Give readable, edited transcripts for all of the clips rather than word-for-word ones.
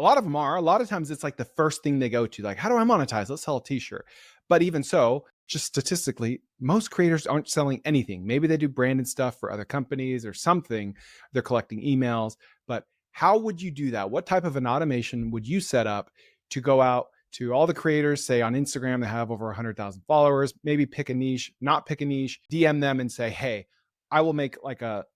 lot of them are. A lot of times it's like the first thing they go to, like, how do I monetize? Let's sell a t-shirt. But even so, just statistically, most creators aren't selling anything. Maybe they do branded stuff for other companies or something. They're collecting emails. But how would you do that? What type of an automation would you set up to go out to all the creators, say on Instagram, that have over 100,000 followers, maybe pick a niche, not pick a niche, DM them and say, hey, I will make like I'm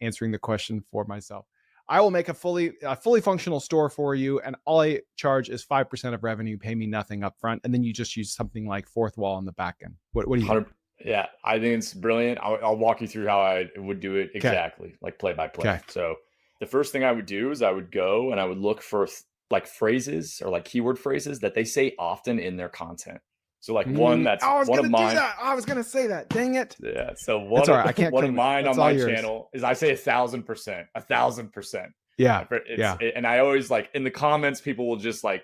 answering the question for myself. I will make a fully functional store for you, and all I charge is 5% of revenue. Pay me nothing up front, and then you just use something like Fourth Wall on the back end. What do you think? Yeah, I think it's brilliant. I'll walk you through how I would do it exactly, like play by play. So the first thing I would do is I would go and I would look for like phrases or like keyword phrases that they say often in their content. So like one that's one of mine. I was gonna say that. Dang it. Yeah. So one of mine on my channel is I say 1,000%. 1,000%. Yeah. And I always like in the comments, people will just like,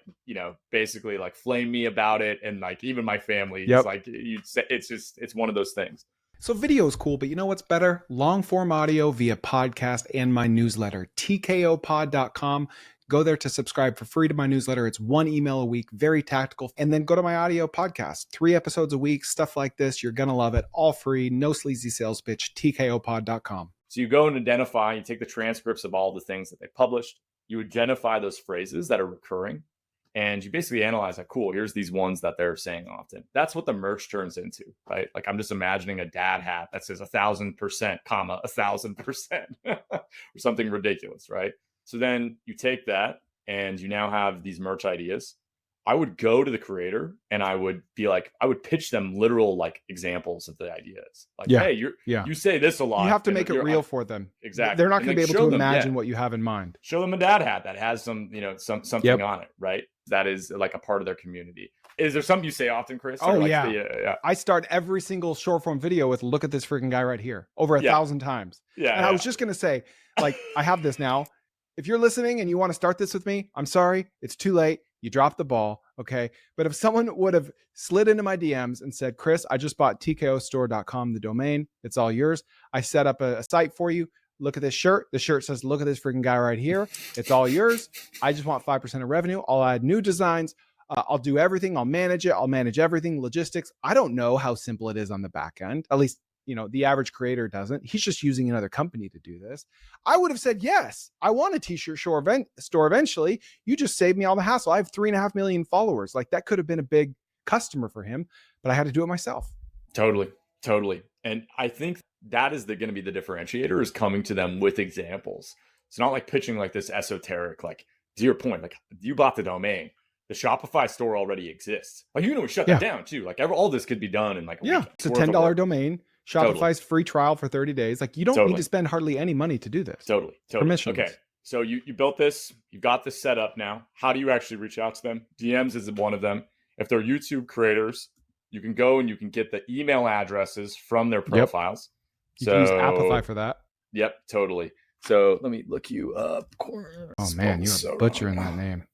basically like flame me about it. And like even my family is like, you'd say it's one of those things. So video is cool, but you know what's better? Long form audio via podcast and my newsletter, tkopod.com. Go there to subscribe for free to my newsletter. It's 1 email a week, very tactical. And then go to my audio podcast, 3 episodes a week, stuff like this. You're going to love it. All free, no sleazy sales pitch, tkopod.com. So you go and identify, you take the transcripts of all the things that they published. You identify those phrases that are recurring. And you basically analyze like, cool, here's these ones that they're saying often. That's what the merch turns into, right? Like I'm just imagining a dad hat that says 1,000%, 1,000% or something ridiculous, right? So then you take that and you now have these merch ideas. I would go to the creator and I would be like, I would pitch them literal like examples of the ideas. Like, hey, you say this a lot. You have to make it real for them. Exactly. They're not going to be able to imagine what you have in mind. Show them a dad hat that has some, something on it, right? That is like a part of their community. Is there something you say often, Chris? Oh, yeah. I start every single short form video with, look at this freaking guy right here, over 1,000 times. Yeah. And I was just going to say, like, I have this now. If you're listening and you want to start this with me, I'm sorry, it's too late. You dropped the ball. Okay. But if someone would have slid into my DMs and said, Chris, I just bought tkostore.com, the domain, it's all yours. I set up a site for you. Look at this shirt. The shirt says, look at this freaking guy right here. It's all yours. I just want 5% of revenue. I'll add new designs. I'll do everything. I'll manage it. I'll manage everything. Logistics. I don't know how simple it is on the back end. At least, the average creator doesn't. He's just using another company to do this. I would have said, yes, I want a t-shirt store eventually. You just saved me all the hassle. I have 3.5 million followers. Like that could have been a big customer for him, but I had to do it myself. Totally. And I think that is going to be the differentiator, is coming to them with examples. It's not like pitching like this esoteric, like to your point, like you bought the domain. The Shopify store already exists. Like, we shut that down too. Like all this could be done in like a week. It's a $10 domain. Shopify's free trial for 30 days. Like you don't need to spend hardly any money to do this. Totally. Permissions. Okay. So you built this, you've got this set up now. How do you actually reach out to them? DMs is one of them. If they're YouTube creators, you can go and you can get the email addresses from their profiles. You can use Appify for that. Yep, totally. So let me look you up. Koerner. Oh man, you're butchering that name.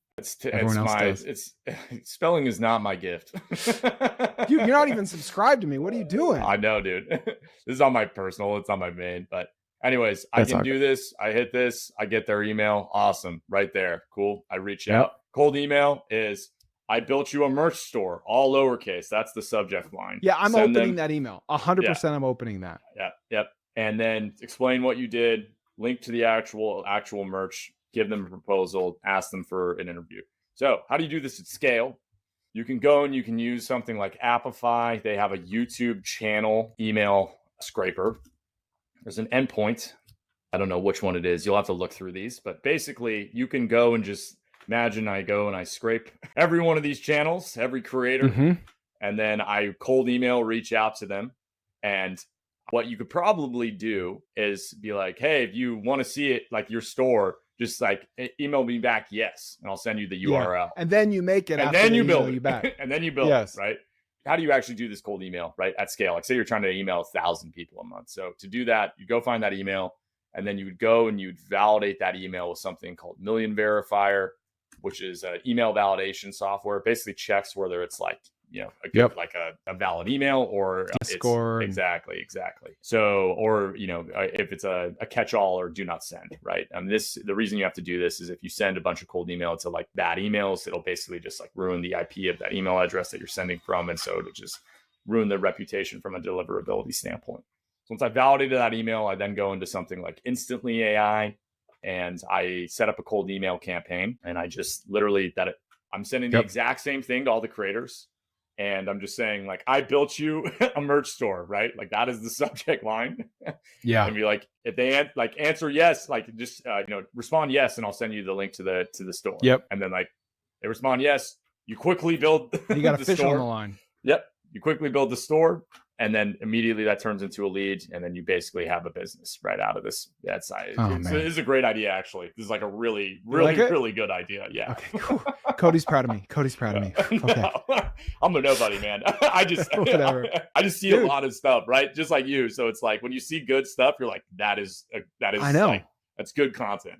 Spelling is not my gift. Dude, you're not even subscribed to me. What are you doing? I know, dude. This is on my personal. It's on my main. But anyways, I can do this. I hit this. I get their email. Awesome. Right there. Cool. I reach out. Cold email is, I built you a merch store, all lowercase. That's the subject line. Yeah, I'm opening that email. 100% I'm opening that. Yeah. Yep. And then explain what you did. Link to the actual merch. Give them a proposal, ask them for an interview. So how do you do this at scale? You can go and you can use something like Appify. They have a YouTube channel email scraper. There's an endpoint. I don't know which one it is. You'll have to look through these. But basically, you can go and just imagine I go and I scrape every one of these channels, every creator, and then I cold email, reach out to them. And what you could probably do is be like, hey, if you want to see it, like your store, just like email me back, yes, and I'll send you the URL. And then you make it, and then you build it back. And then you build it, right? How do you actually do this cold email, right, at scale? Like say you're trying to email 1,000 people a month. So to do that, you go find that email, and then you would go and you'd validate that email with something called Million Verifier, which is an email validation software. It basically checks whether it's like a good, Yep. like a valid email, or it's Score. exactly. So, or, if it's a catch-all or do not send, right? The reason you have to do this is if you send a bunch of cold email to like bad emails, it'll basically just like ruin the IP of that email address that you're sending from. And so it'll just ruin the reputation from a deliverability standpoint. So once I validated that email, I then go into something like Instantly AI, and I set up a cold email campaign, and I just literally I'm sending the exact same thing to all the creators. And I'm just saying, like, I built you a merch store, right? Like, that is the subject line. Yeah. And be like, if they answer yes, like, just respond yes, and I'll send you the link to the store. Yep. And then like they respond yes, you quickly build You got a the fish store on the line. Yep. You quickly build the store, and then immediately that turns into a lead, and then you basically have a business right out of this. That's it's a great idea, actually. This is like a really, really good idea. Yeah. Okay, cool. Cody's proud of me. Okay. No, I'm a nobody, man. I just Whatever. I just see a lot of stuff, right? Just like you. So it's like when you see good stuff, you're like, that is I know. like, that's good content.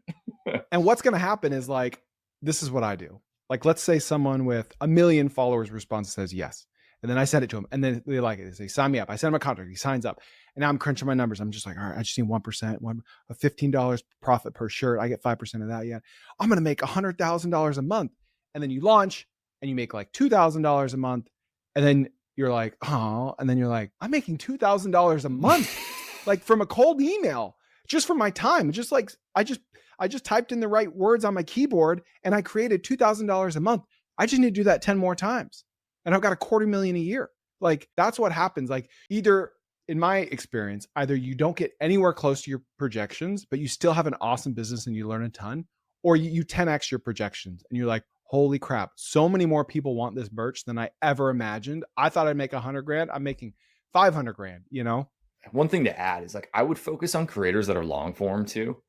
And what's going to happen is, like, this is what I do. Like, let's say someone with 1 million followers responds and says yes. And then I send it to him, and then they like it. They say, sign me up. I send him a contract. He signs up. And now I'm crunching my numbers. I'm just like, all right, I just need 1%, a $15 profit per shirt. I get 5% of that. Yeah. I'm going to make $100,000 a month. And then you launch and you make like $2,000 a month. And then you're like, oh, and then you're like, I'm making $2,000 a month, like from a cold email, just from my time. Just like, I just typed in the right words on my keyboard and I created $2,000 a month. I just need to do that 10 more times. And I've got $250,000 a year. Like, that's what happens. Like, either, in my experience, either you don't get anywhere close to your projections, but you still have an awesome business and you learn a ton, or you 10x your projections and you're like, holy crap, so many more people want this merch than I ever imagined. I thought I'd make $100,000. I'm making $500,000, One thing to add is, like, I would focus on creators that are long form too.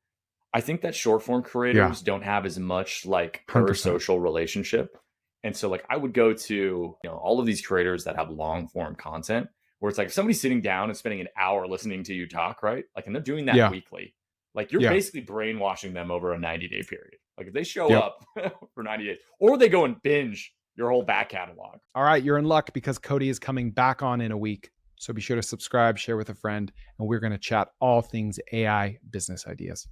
I think that short form creators don't have as much like parasocial relationship. And so, like, I would go to, all of these creators that have long form content where it's like, if somebody's sitting down and spending an hour listening to you talk, right? Like, and they're doing that weekly, like, you're basically brainwashing them over a 90-day period. Like, if they show up for 90 days, or they go and binge your whole back catalog. All right, you're in luck, because Cody is coming back on in a week. So be sure to subscribe, share with a friend, and we're going to chat all things AI business ideas.